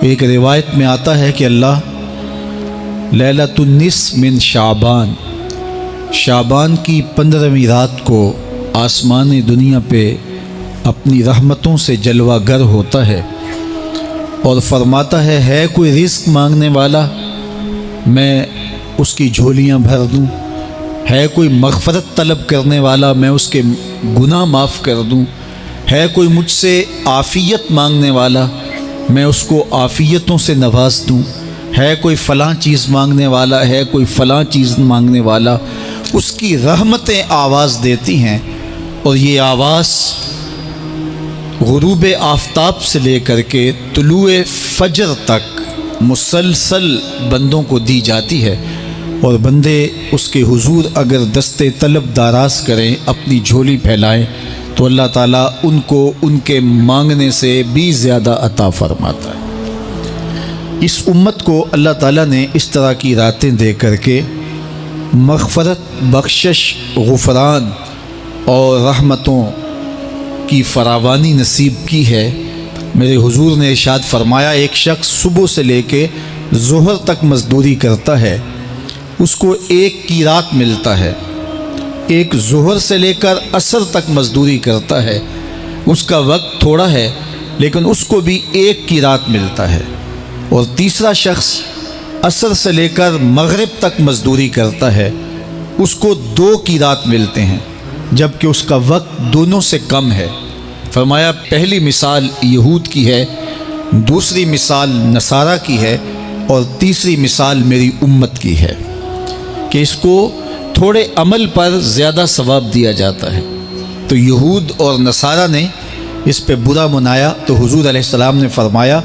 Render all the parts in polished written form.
ایک روایت میں آتا ہے کہ اللہ لیلۃ النصف من شعبان کی 15ویں رات کو آسمان دنیا پہ اپنی رحمتوں سے جلوہ گر ہوتا ہے اور فرماتا ہے کوئی رزق مانگنے والا میں اس کی جھولیاں بھر دوں، ہے کوئی مغفرت طلب کرنے والا میں اس کے گناہ معاف کر دوں، ہے کوئی مجھ سے عافیت مانگنے والا میں اس کو عافیتوں سے نواز دوں، ہے کوئی فلاں چیز مانگنے والا، ہے کوئی فلاں چیز مانگنے والا، اس کی رحمتیں آواز دیتی ہیں اور یہ آواز غروب آفتاب سے لے کر کے طلوع فجر تک مسلسل بندوں کو دی جاتی ہے، اور بندے اس کے حضور اگر دست طلب دراز کریں، اپنی جھولی پھیلائیں، تو اللہ تعالیٰ ان کو ان کے مانگنے سے بھی زیادہ عطا فرماتا ہے۔ اس امت کو اللہ تعالیٰ نے اس طرح کی راتیں دے کر کے مغفرت، بخشش، غفران اور رحمتوں کی فراوانی نصیب کی ہے۔ میرے حضور نے ارشاد فرمایا، ایک شخص صبح سے لے کے ظہر تک مزدوری کرتا ہے، اس کو ایک کی رات ملتا ہے۔ ایک ظہر سے لے کر عصر تک مزدوری کرتا ہے، اس کا وقت تھوڑا ہے لیکن اس کو بھی ایک کی رات ملتا ہے۔ اور تیسرا شخص عصر سے لے کر مغرب تک مزدوری کرتا ہے، اس کو 2 کی رات ملتے ہیں، جبکہ اس کا وقت دونوں سے کم ہے۔ فرمایا پہلی مثال یہود کی ہے، دوسری مثال نصارہ کی ہے، اور تیسری مثال میری امت کی ہے کہ اس کو تھوڑے عمل پر زیادہ ثواب دیا جاتا ہے۔ تو یہود اور نصارہ نے اس پہ برا منایا، تو حضور علیہ السلام نے فرمایا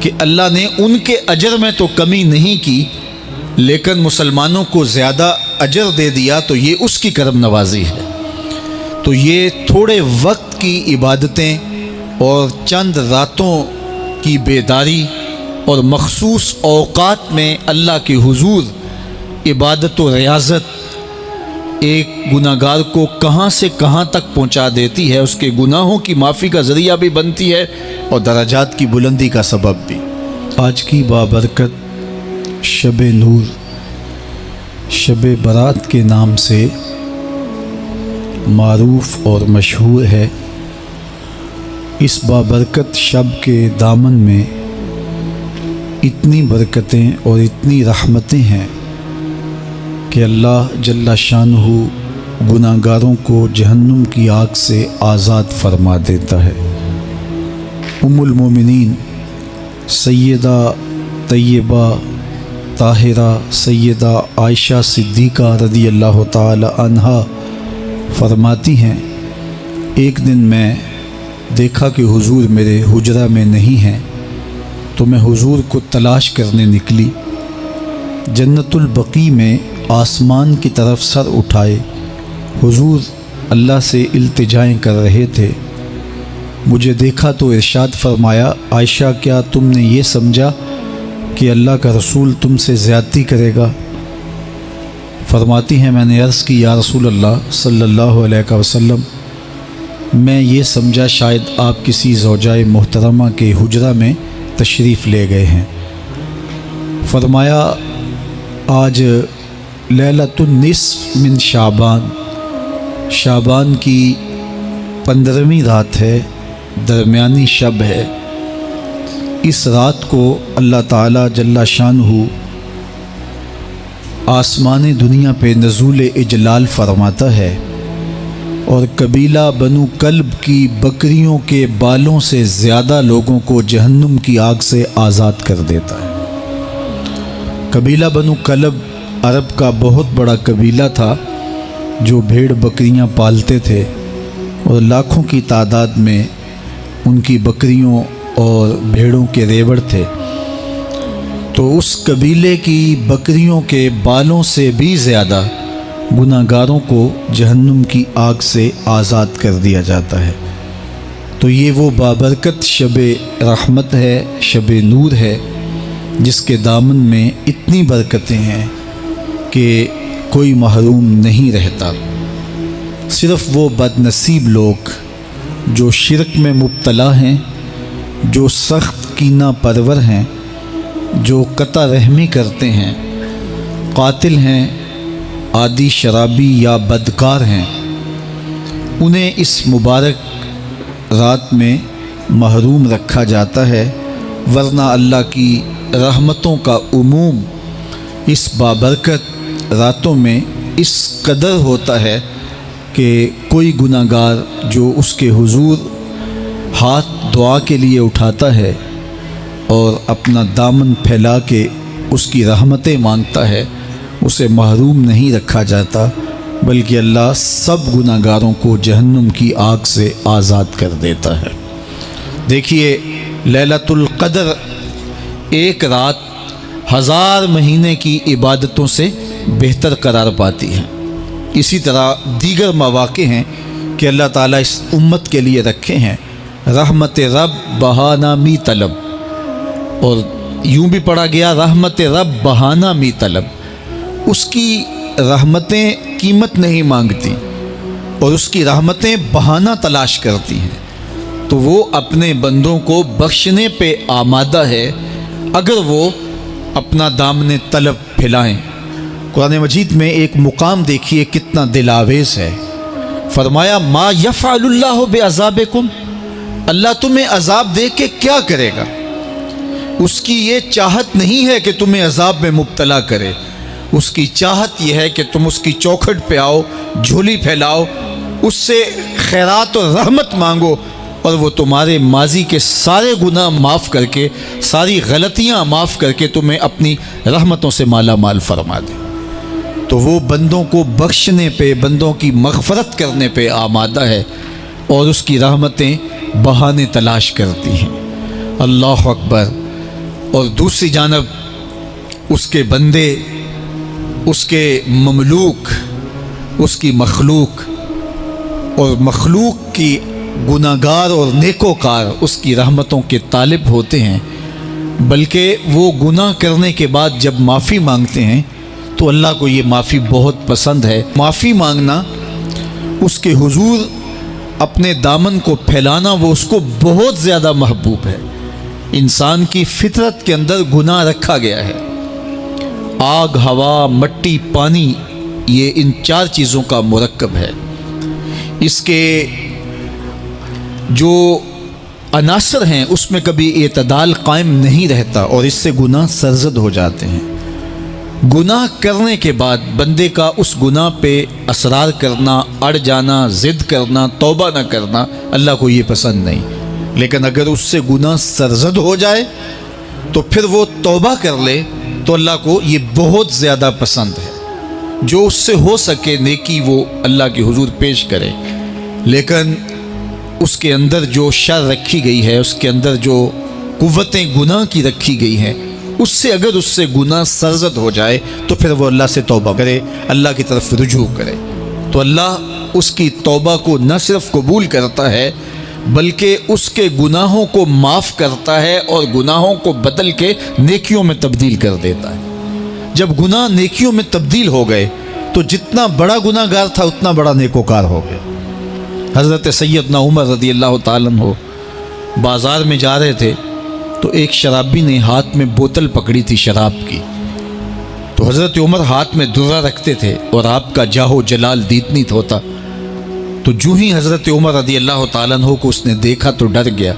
کہ اللہ نے ان کے اجر میں تو کمی نہیں کی لیکن مسلمانوں کو زیادہ اجر دے دیا، تو یہ اس کی کرم نوازی ہے۔ تو یہ تھوڑے وقت کی عبادتیں اور چند راتوں کی بیداری اور مخصوص اوقات میں اللہ کے حضور عبادت و ریاضت ایک گناہ گار کو کہاں سے کہاں تک پہنچا دیتی ہے، اس کے گناہوں کی معافی کا ذریعہ بھی بنتی ہے اور درجات کی بلندی کا سبب بھی۔ آج کی بابرکت شب نور، شب برات کے نام سے معروف اور مشہور ہے۔ اس بابرکت شب کے دامن میں اتنی برکتیں اور اتنی رحمتیں ہیں کہ اللہ جل شانہ گناہ گاروں کو جہنم کی آگ سے آزاد فرما دیتا ہے۔ ام المومنین سیدہ طیبہ طاہرہ سیدہ عائشہ صدیقہ رضی اللہ تعالی عنہا فرماتی ہیں، ایک دن میں دیکھا کہ حضور میرے حجرہ میں نہیں ہیں، تو میں حضور کو تلاش کرنے نکلی۔ جنت البقیع میں آسمان کی طرف سر اٹھائے حضور اللہ سے التجائیں کر رہے تھے۔ مجھے دیکھا تو ارشاد فرمایا، عائشہ کیا تم نے یہ سمجھا کہ اللہ کا رسول تم سے زیادتی کرے گا؟ فرماتی ہیں میں نے عرض کی، یا رسول اللہ صلی اللہ علیہ وسلم، میں یہ سمجھا شاید آپ کسی زوجائے محترمہ کے حجرہ میں تشریف لے گئے ہیں۔ فرمایا آج لیلۃ النصف من شعبان کی 15ویں رات ہے، درمیانی شب ہے۔ اس رات کو اللہ تعالی جل شانہ آسمان دنیا پہ نزول اجلال فرماتا ہے اور قبیلہ بنو کلب کی بکریوں کے بالوں سے زیادہ لوگوں کو جہنم کی آگ سے آزاد کر دیتا ہے۔ قبیلہ بنو کلب عرب کا بہت بڑا قبیلہ تھا جو بھیڑ بکریاں پالتے تھے، اور لاکھوں کی تعداد میں ان کی بکریوں اور بھیڑوں کے ریوڑ تھے۔ تو اس قبیلے کی بکریوں کے بالوں سے بھی زیادہ گناہ گاروں کو جہنم کی آگ سے آزاد کر دیا جاتا ہے۔ تو یہ وہ بابرکت شب رحمت ہے، شب نور ہے، جس کے دامن میں اتنی برکتیں ہیں کہ کوئی محروم نہیں رہتا۔ صرف وہ بد نصیب لوگ جو شرک میں مبتلا ہیں، جو سخت کینہ پرور ہیں، جو قطع رحمی کرتے ہیں، قاتل ہیں، عادی شرابی یا بدکار ہیں، انہیں اس مبارک رات میں محروم رکھا جاتا ہے، ورنہ اللہ کی رحمتوں کا عموم اس بابرکت راتوں میں اس قدر ہوتا ہے کہ کوئی گناہ گار جو اس کے حضور ہاتھ دعا کے لیے اٹھاتا ہے اور اپنا دامن پھیلا کے اس کی رحمتیں مانگتا ہے، اسے محروم نہیں رکھا جاتا، بلکہ اللہ سب گناہ گاروں کو جہنم کی آگ سے آزاد کر دیتا ہے۔ دیکھیے، لیلۃ القدر ایک رات 1000 مہینے کی عبادتوں سے بہتر قرار پاتی ہے۔ اسی طرح دیگر مواقع ہیں کہ اللہ تعالیٰ اس امت کے لیے رکھے ہیں، رحمت رب بہانہ می طلب، اور یوں بھی پڑھا گیا رحمت رب بہانہ می طلب۔ اس کی رحمتیں قیمت نہیں مانگتی اور اس کی رحمتیں بہانہ تلاش کرتی ہیں، تو وہ اپنے بندوں کو بخشنے پہ آمادہ ہے اگر وہ اپنا دامن طلب پھیلائیں۔ قرآن مجید میں ایک مقام دیکھیے کتنا دل آویز ہے، فرمایا ما یفعل اللہ بعذابکم، اللہ تمہیں عذاب دے کے کیا کرے گا؟ اس کی یہ چاہت نہیں ہے کہ تمہیں عذاب میں مبتلا کرے، اس کی چاہت یہ ہے کہ تم اس کی چوکھٹ پہ آؤ، جھولی پھیلاؤ، اس سے خیرات اور رحمت مانگو، اور وہ تمہارے ماضی کے سارے گناہ معاف کر کے، ساری غلطیاں معاف کر کے تمہیں اپنی رحمتوں سے مالا مال فرما دے۔ تو وہ بندوں کو بخشنے پہ، بندوں کی مغفرت کرنے پہ آمادہ ہے اور اس کی رحمتیں بہانے تلاش کرتی ہیں۔ اللہ اکبر۔ اور دوسری جانب اس کے بندے، اس کے مملوک، اس کی مخلوق، اور مخلوق کی گناہ گار اور نیکوکار اس کی رحمتوں کے طالب ہوتے ہیں، بلکہ وہ گناہ کرنے کے بعد جب معافی مانگتے ہیں تو اللہ کو یہ معافی بہت پسند ہے۔ معافی مانگنا، اس کے حضور اپنے دامن کو پھیلانا، وہ اس کو بہت زیادہ محبوب ہے۔ انسان کی فطرت کے اندر گناہ رکھا گیا ہے۔ آگ، ہوا، مٹی، پانی، یہ ان 4 چیزوں کا مرکب ہے۔ اس کے جو عناصر ہیں اس میں کبھی اعتدال قائم نہیں رہتا اور اس سے گناہ سرزد ہو جاتے ہیں۔ گناہ کرنے کے بعد بندے کا اس گناہ پہ اصرار کرنا، اڑ جانا، ضد کرنا، توبہ نہ کرنا اللہ کو یہ پسند نہیں، لیکن اگر اس سے گناہ سرزد ہو جائے تو پھر وہ توبہ کر لے تو اللہ کو یہ بہت زیادہ پسند ہے۔ جو اس سے ہو سکے نیکی وہ اللہ کے حضور پیش کرے، لیکن اس کے اندر جو شر رکھی گئی ہے، اس کے اندر جو قوتیں گناہ کی رکھی گئی ہیں، اس سے اگر اس سے گناہ سرزد ہو جائے تو پھر وہ اللہ سے توبہ کرے، اللہ کی طرف رجوع کرے، تو اللہ اس کی توبہ کو نہ صرف قبول کرتا ہے بلکہ اس کے گناہوں کو معاف کرتا ہے اور گناہوں کو بدل کے نیکیوں میں تبدیل کر دیتا ہے۔ جب گناہ نیکیوں میں تبدیل ہو گئے تو جتنا بڑا گناہ گار تھا اتنا بڑا نیکوکار ہو گیا۔ حضرت سیدنا عمر رضی اللہ تعالیٰ عنہ بازار میں جا رہے تھے تو ایک شرابی نے ہاتھ میں بوتل پکڑی تھی شراب کی، تو حضرت عمر ہاتھ میں درہ رکھتے تھے اور آپ کا جاہ و جلال دیدنیت ہوتا، تو جو ہی حضرت عمر رضی اللہ تعالیٰ عنہ کو اس نے دیکھا تو ڈر گیا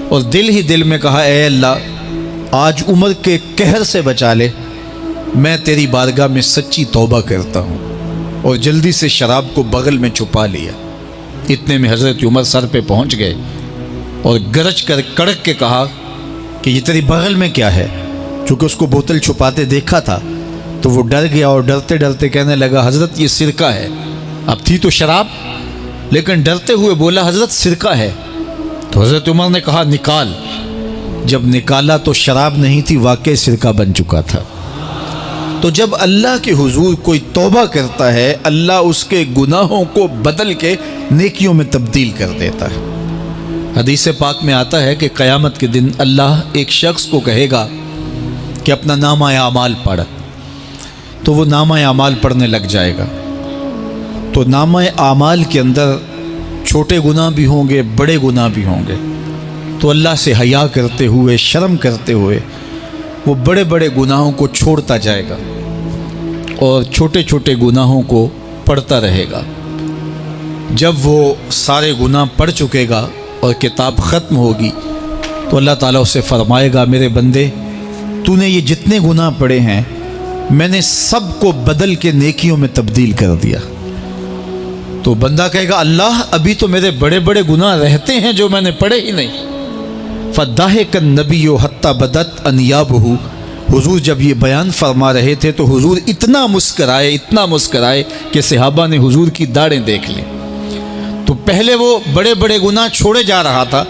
اور دل ہی دل میں کہا، اے اللہ آج عمر کے قہر سے بچا لے، میں تیری بارگاہ میں سچی توبہ کرتا ہوں، اور جلدی سے شراب کو بغل میں چھپا لیا۔ اتنے میں حضرت عمر سر پہ پہنچ گئے اور گرج کر کڑک کے کہا کہ یہ تیری بغل میں کیا ہے؟ چونکہ اس کو بوتل چھپاتے دیکھا تھا تو وہ ڈر گیا اور ڈرتے ڈرتے کہنے لگا، حضرت یہ سرکہ ہے۔ اب تھی تو شراب، لیکن ڈرتے ہوئے بولا، حضرت سرکہ ہے۔ تو حضرت عمر نے کہا، نکال۔ جب نکالا تو شراب نہیں تھی، واقعی سرکہ بن چکا تھا۔ تو جب اللہ کے حضور کوئی توبہ کرتا ہے، اللہ اس کے گناہوں کو بدل کے نیکیوں میں تبدیل کر دیتا ہے۔ حدیث پاک میں آتا ہے کہ قیامت کے دن اللہ ایک شخص کو کہے گا کہ اپنا نامہ اعمال پڑھ، تو وہ نامہ اعمال پڑھنے لگ جائے گا۔ تو نامہ اعمال کے اندر چھوٹے گناہ بھی ہوں گے، بڑے گناہ بھی ہوں گے، تو اللہ سے حیا کرتے ہوئے، شرم کرتے ہوئے وہ بڑے بڑے گناہوں کو چھوڑتا جائے گا اور چھوٹے چھوٹے گناہوں کو پڑھتا رہے گا۔ جب وہ سارے گناہ پڑھ چکے گا اور کتاب ختم ہوگی تو اللہ تعالیٰ اسے فرمائے گا، میرے بندے تو نے یہ جتنے گناہ پڑھے ہیں میں نے سب کو بدل کے نیکیوں میں تبدیل کر دیا۔ تو بندہ کہے گا، اللہ ابھی تو میرے بڑے بڑے گناہ رہتے ہیں جو میں نے پڑھے ہی نہیں۔ فَضَحِكَ النَّبِيُّ حَتَّى بَدَتْ أَنْيَابُهُ، حضور جب یہ بیان فرما رہے تھے تو حضور اتنا مسکرائے کہ صحابہ نے حضور کی داڑھیں دیکھ لیں۔ تو پہلے وہ بڑے بڑے گناہ چھوڑے جا رہا تھا،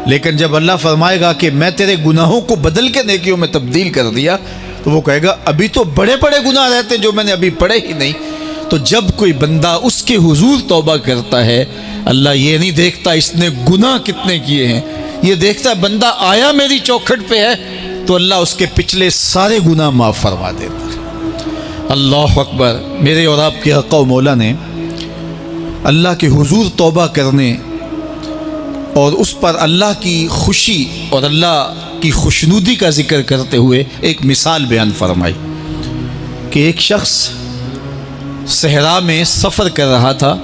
لیکن جب اللہ فرمائے گا کہ میں تیرے گناہوں کو بدل کے نیکیوں میں تبدیل کر دیا تو وہ کہے گا ابھی تو بڑے بڑے گناہ رہتے ہیں جو میں نے ابھی پڑھے ہی نہیں۔ تو جب کوئی بندہ اس کے حضور توبہ کرتا ہے، اللہ یہ نہیں دیکھتا اس نے گناہ کتنے کیے ہیں، یہ دیکھتا ہے بندہ آیا میری چوکھٹ پہ ہے تو اللہ اس کے پچھلے سارے گناہ معاف فرما دیتا ہے۔ اللہ اکبر۔ میرے اور آپ کے آقا و مولا نے اللہ کے حضور توبہ کرنے اور اس پر اللہ کی خوشی اور اللہ کی خوشنودی کا ذکر کرتے ہوئے ایک مثال بیان فرمائی کہ ایک شخص صحرا میں سفر کر رہا تھا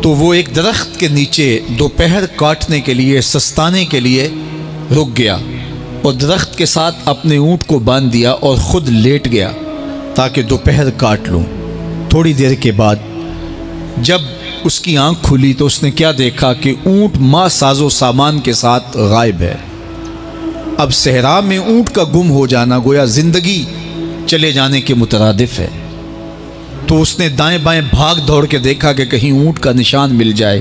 تو وہ ایک درخت کے نیچے دوپہر کاٹنے کے لیے، سستانے کے لیے رک گیا اور درخت کے ساتھ اپنے اونٹ کو باندھ دیا اور خود لیٹ گیا تاکہ دوپہر کاٹ لوں۔ تھوڑی دیر کے بعد جب اس کی آنکھ کھلی تو اس نے کیا دیکھا کہ اونٹ ماں ساز و سامان کے ساتھ غائب ہے۔ اب صحرا میں اونٹ کا گم ہو جانا گویا زندگی چلے جانے کے مترادف ہے۔ تو اس نے دائیں بائیں بھاگ دوڑ کے دیکھا کہ کہیں اونٹ کا نشان مل جائے،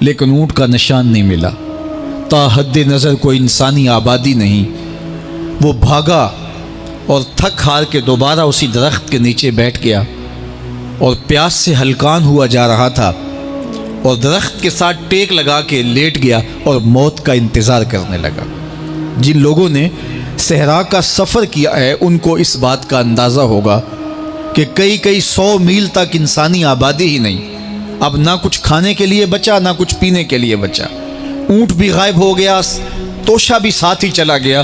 لیکن اونٹ کا نشان نہیں ملا۔ تا حد نظر کوئی انسانی آبادی نہیں۔ وہ بھاگا اور تھک ہار کے دوبارہ اسی درخت کے نیچے بیٹھ گیا اور پیاس سے ہلکان ہوا جا رہا تھا اور درخت کے ساتھ ٹیک لگا کے لیٹ گیا اور موت کا انتظار کرنے لگا۔ جن لوگوں نے صحرا کا سفر کیا ہے ان کو اس بات کا اندازہ ہوگا کہ کئی 100 میل تک انسانی آبادی ہی نہیں، اب نہ کچھ کھانے کے لیے بچا نہ کچھ پینے کے لیے بچا، اونٹ بھی غائب ہو گیا، توشہ بھی ساتھ ہی چلا گیا،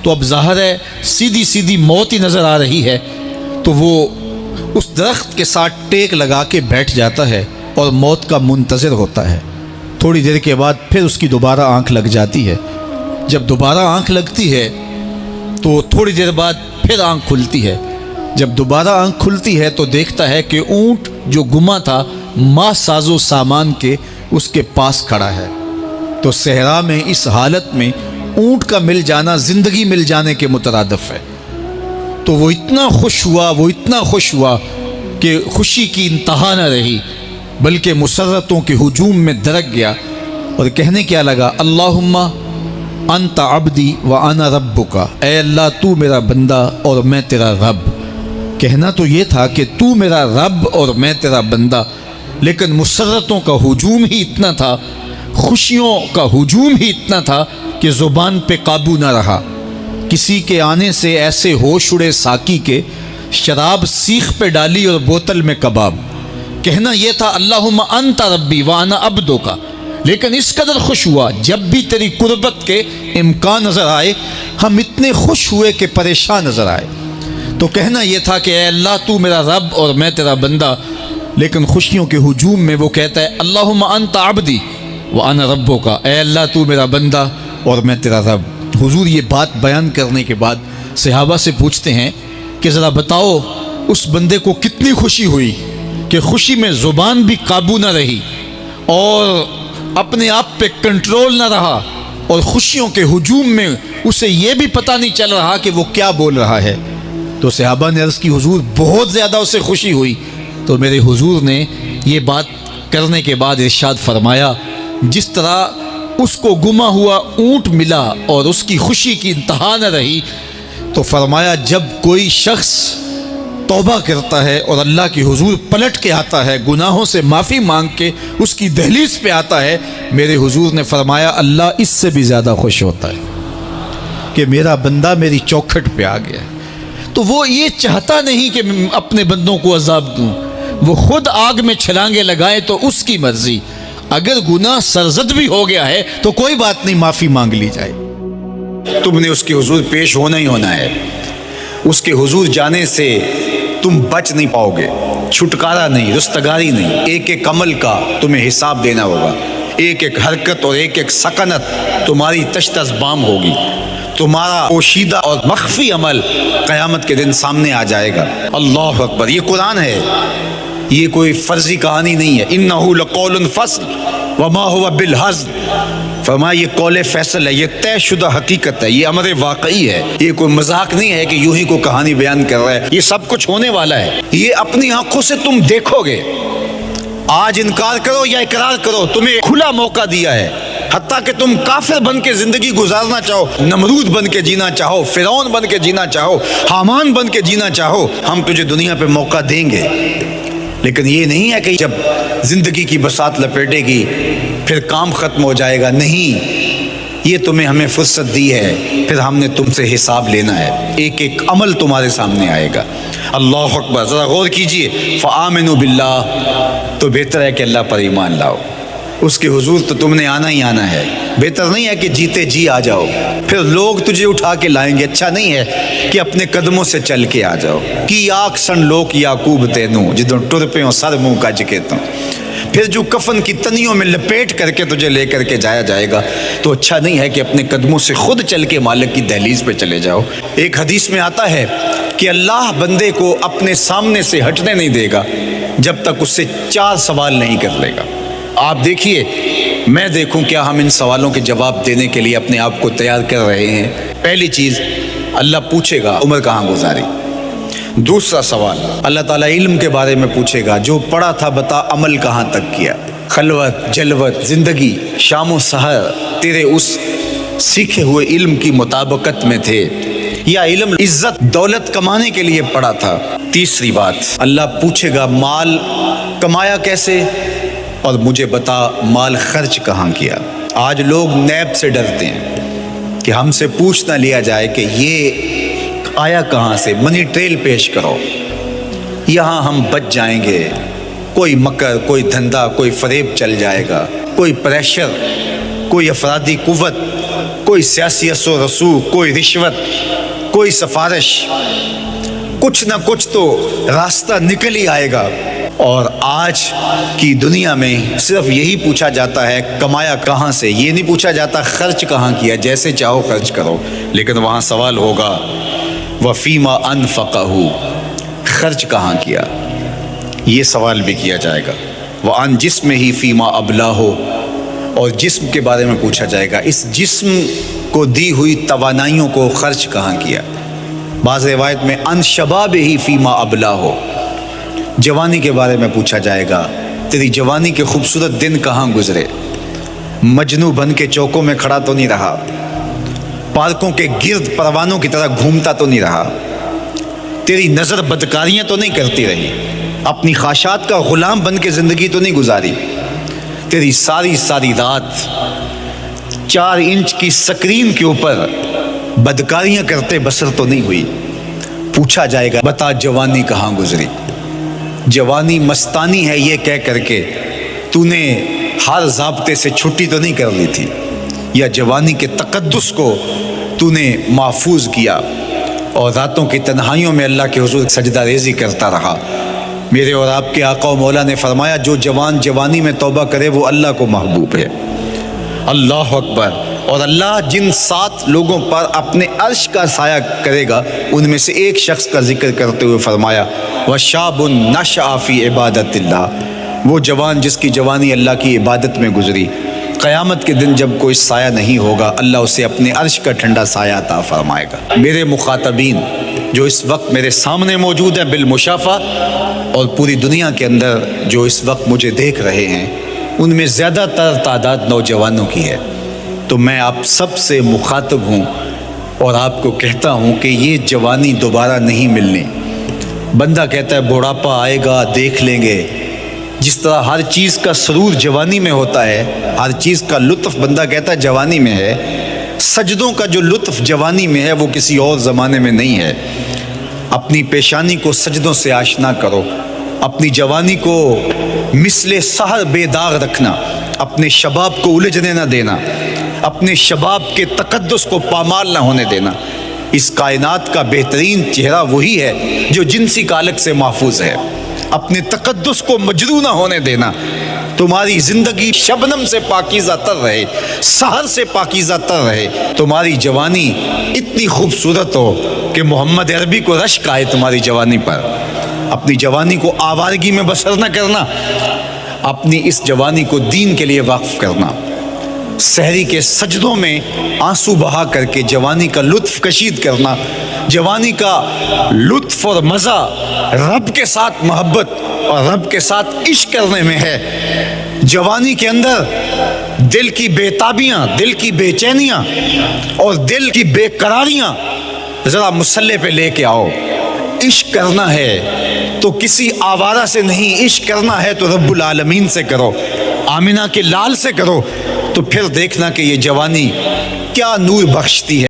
تو اب ظاہر ہے سیدھی موت ہی نظر آ رہی ہے۔ تو وہ اس درخت کے ساتھ ٹیک لگا کے بیٹھ جاتا ہے اور موت کا منتظر ہوتا ہے۔ تھوڑی دیر کے بعد پھر اس کی دوبارہ آنکھ لگ جاتی ہے۔ جب دوبارہ آنکھ لگتی ہے تو تھوڑی دیر بعد پھر آنکھ کھلتی ہے۔ جب دوبارہ آنکھ کھلتی ہے تو دیکھتا ہے کہ اونٹ جو گما تھا ماں ساز و سامان کے اس کے پاس کھڑا ہے۔ تو صحرا میں اس حالت میں اونٹ کا مل جانا زندگی مل جانے کے مترادف ہے۔ تو وہ اتنا خوش ہوا کہ خوشی کی انتہا نہ رہی، بلکہ مسرتوں کے ہجوم میں درک گیا اور کہنے کیا لگا، اللہم انت عبدی وانا ربک، اے اللہ تو میرا بندہ اور میں تیرا رب۔ کہنا تو یہ تھا کہ تو میرا رب اور میں تیرا بندہ، لیکن مسرتوں کا ہجوم ہی اتنا تھا، خوشیوں کا ہجوم ہی اتنا تھا کہ زبان پہ قابو نہ رہا۔ کسی کے آنے سے ایسے ہوش اڑے ساقی کے، شراب سیخ پہ ڈالی اور بوتل میں کباب۔ کہنا یہ تھا اللہم انت ربی وانا عبدک، لیکن اس قدر خوش ہوا جب بھی تیری قربت کے امکان نظر آئے ہم اتنے خوش ہوئے کہ پریشان نظر آئے۔ تو کہنا یہ تھا کہ اے اللہ تو میرا رب اور میں تیرا بندہ، لیکن خوشیوں کے ہجوم میں وہ کہتا ہے اللہم انت عبدی وانا ربک، اے اللہ تو میرا بندہ اور میں تیرا رب۔ حضور یہ بات بیان کرنے کے بعد صحابہ سے پوچھتے ہیں کہ ذرا بتاؤ اس بندے کو کتنی خوشی ہوئی کہ خوشی میں زبان بھی قابو نہ رہی اور اپنے آپ پہ کنٹرول نہ رہا، اور خوشیوں کے ہجوم میں اسے یہ بھی پتہ نہیں چل رہا کہ وہ کیا بول رہا ہے۔ تو صحابہ نے عرض کی حضور بہت زیادہ اسے خوشی ہوئی۔ تو میرے حضور نے یہ بات کرنے کے بعد ارشاد فرمایا، جس طرح اس کو گما ہوا اونٹ ملا اور اس کی خوشی کی انتہا نہ رہی، تو فرمایا جب کوئی شخص توبہ کرتا ہے اور اللہ کی حضور پلٹ کے آتا ہے، گناہوں سے معافی مانگ کے اس کی دہلیز پہ آتا ہے، میرے حضور نے فرمایا اللہ اس سے بھی زیادہ خوش ہوتا ہے کہ میرا بندہ میری چوکھٹ پہ آ گیا۔ تو وہ یہ چاہتا نہیں کہ اپنے بندوں کو عذاب دوں، وہ خود آگ میں چھلانگے لگائے تو اس کی مرضی، اگر گناہ سرزد بھی ہو گیا ہے تو کوئی بات نہیں، معافی مانگ لی جائے۔ تم نے اس کے حضور پیش ہونا ہی ہونا ہے، اس کے حضور جانے سے تم بچ نہیں پاؤ گے، چھٹکارا نہیں، رستگاری نہیں۔ ایک ایک عمل کا تمہیں حساب دینا ہوگا، ایک ایک حرکت اور ایک ایک سکنت تمہاری تشت ازبام ہوگی۔ تمہارا پوشیدہ اور مخفی عمل قیامت کے دن سامنے آ جائے گا۔ اللہ اکبر، یہ قرآن ہے، یہ کوئی فرضی کہانی نہیں ہے۔ انہ لقول فصل وما هو بالہزل، فرمایا یہ قول فیصل ہے، یہ طے شدہ حقیقت ہے، یہ امر واقعی ہے، یہ کوئی مذاق نہیں ہے کہ یوں ہی کوئی کہانی بیان کر رہا ہے، یہ سب کچھ ہونے والا ہے، یہ اپنی آنکھوں سے تم دیکھو گے۔ آج انکار کرو یا اقرار کرو، تمہیں کھلا موقع دیا ہے، حتیٰ کہ تم کافر بن کے زندگی گزارنا چاہو، نمرود بن کے جینا چاہو، فرعون بن کے جینا چاہو، حامان بن کے جینا چاہو، ہم تجھے دنیا پہ موقع دیں گے۔ لیکن یہ نہیں ہے کہ جب زندگی کی بساط لپیٹے گی پھر کام ختم ہو جائے گا، نہیں، یہ تمہیں ہمیں فرصت دی ہے، پھر ہم نے تم سے حساب لینا ہے، ایک ایک عمل تمہارے سامنے آئے گا۔ اللہ اکبر، ذرا غور کیجئے، فآمنوا باللہ، تو بہتر ہے کہ اللہ پر ایمان لاؤ، اس کے حضور تو تم نے آنا ہی آنا ہے، بہتر نہیں ہے کہ جیتے جی آ جاؤ، پھر لوگ تجھے اٹھا کے لائیں گے، اچھا نہیں ہے کہ اپنے قدموں سے چل کے آ جاؤ۔ کی آنکھ سن لوک یعقوب تینوں جدوں ٹر پہ ہوں سر منہ کج کے تو، پھر جو کفن کی تنیوں میں لپیٹ کر کے تجھے لے کر کے جایا جائے گا، تو اچھا نہیں ہے کہ اپنے قدموں سے خود چل کے مالک کی دہلیز پہ چلے جاؤ۔ ایک حدیث میں آتا ہے کہ اللہ بندے کو اپنے سامنے سے ہٹنے نہیں دے گا جب تک اس سے 4 سوال نہیں کر لے گا۔ آپ دیکھیے، میں دیکھوں کیا ہم ان سوالوں کے جواب دینے کے لیے اپنے آپ کو تیار کر رہے ہیں۔ پہلی چیز، اللہ پوچھے گا عمر کہاں گزاری۔ دوسرا سوال، اللہ تعالیٰ علم کے بارے میں پوچھے گا، جو پڑھا تھا بتا عمل کہاں تک کیا، خلوت جلوت زندگی شام و سحر تیرے اس سیکھے ہوئے علم کی مطابقت میں تھے یا علم عزت دولت کمانے کے لیے پڑھا تھا۔ تیسری بات، اللہ پوچھے گا مال کمایا کیسے، اور مجھے بتا مال خرچ کہاں کیا۔ آج لوگ نیب سے ڈرتے ہیں کہ ہم سے پوچھ نہ لیا جائے کہ یہ آیا کہاں سے، منی ٹریل پیش کرو، یہاں ہم بچ جائیں گے۔ کوئی مکر، کوئی دھندا، کوئی فریب چل جائے گا، کوئی پریشر، کوئی افرادی قوت، کوئی سیاسی اثر و رسوخ، کوئی رشوت، کوئی سفارش، کچھ نہ کچھ تو راستہ نکل ہی آئے گا۔ اور آج کی دنیا میں صرف یہی پوچھا جاتا ہے کمایا کہاں سے، یہ نہیں پوچھا جاتا خرچ کہاں کیا، جیسے چاہو خرچ کرو، لیکن وہاں سوال ہوگا وفیما انفقہ، خرچ کہاں کیا، یہ سوال بھی کیا جائے گا۔ وعن جسم ہی فیما ابلاہ، اور جسم کے بارے میں پوچھا جائے گا، اس جسم کو دی ہوئی توانائیوں کو خرچ کہاں کیا۔ بعض روایت میں ان شباب ہی فیما ابلاہ، جوانی کے بارے میں پوچھا جائے گا، تیری جوانی کے خوبصورت دن کہاں گزرے، مجنوں بن کے چوکوں میں کھڑا تو نہیں رہا، پارکوں کے گرد پروانوں کی طرح گھومتا تو نہیں رہا، تیری نظر بدکاریاں تو نہیں کرتی رہی، اپنی خواہشات کا غلام بن کے زندگی تو نہیں گزاری، تیری ساری رات 4 انچ کی سکرین کے اوپر بدکاریاں کرتے بسر تو نہیں ہوئی۔ پوچھا جائے گا بتا جوانی کہاں گزری، جوانی مستانی ہے یہ کہہ کر کے تو نے ہر ضابطے سے چھٹی تو نہیں کر لی تھی، یا جوانی کے تقدس کو تو نے محفوظ کیا اور راتوں کی تنہائیوں میں اللہ کے حضور سجدہ ریزی کرتا رہا۔ میرے اور آپ کے آقا و مولا نے فرمایا جو جوان جوانی میں توبہ کرے وہ اللہ کو محبوب ہے۔ اللہ اکبر۔ اور اللہ جن 7 لوگوں پر اپنے عرش کا سایہ کرے گا ان میں سے ایک شخص کا ذکر کرتے ہوئے فرمایا وَشَابٌ نَشَأَ فِي عِبَادَةِ اللَّهِ، وہ جوان جس کی جوانی اللہ کی عبادت میں گزری، قیامت کے دن جب کوئی سایہ نہیں ہوگا اللہ اسے اپنے عرش کا ٹھنڈا سایہ عطا فرمائے گا۔ میرے مخاطبین جو اس وقت میرے سامنے موجود ہیں بالمشافہ، اور پوری دنیا کے اندر جو اس وقت مجھے دیکھ رہے ہیں، ان میں زیادہ تر تعداد نوجوانوں کی ہے، تو میں آپ سب سے مخاطب ہوں اور آپ کو کہتا ہوں کہ یہ جوانی دوبارہ نہیں ملنی۔ بندہ کہتا ہے بڑھاپا آئے گا دیکھ لیں گے، جس طرح ہر چیز کا سرور جوانی میں ہوتا ہے، ہر چیز کا لطف بندہ کہتا ہے جوانی میں ہے، سجدوں کا جو لطف جوانی میں ہے وہ کسی اور زمانے میں نہیں ہے۔ اپنی پیشانی کو سجدوں سے آشنا کرو، اپنی جوانی کو مثل سحر بے داغ رکھنا، اپنے شباب کو الجھنے نہ دینا، اپنے شباب کے تقدس کو پامال نہ ہونے دینا۔ اس کائنات کا بہترین چہرہ وہی ہے جو جنسی کالک سے محفوظ ہے۔ اپنے تقدس کو مجروح نہ ہونے دینا۔ تمہاری زندگی شبنم سے پاکیزہ تر رہے، سحر سے پاکیزہ تر رہے، تمہاری جوانی اتنی خوبصورت ہو کہ محمد عربی کو رشک آئے تمہاری جوانی پر۔ اپنی جوانی کو آوارگی میں بسر نہ کرنا، اپنی اس جوانی کو دین کے لیے وقف کرنا۔ سحری کے سجدوں میں آنسو بہا کر کے جوانی کا لطف کشید کرنا۔ جوانی کا لطف اور مزہ رب کے ساتھ محبت اور رب کے ساتھ عشق کرنے میں ہے۔ جوانی کے اندر دل کی بے تابیاں، دل کی بے چینیاں اور دل کی بے قراریاں ذرا مسلح پہ لے کے آؤ۔ عشق کرنا ہے تو کسی آوارہ سے نہیں، عشق کرنا ہے تو رب العالمین سے کرو، آمنہ کے لال سے کرو، تو پھر دیکھنا کہ یہ جوانی کیا نور بخشتی ہے۔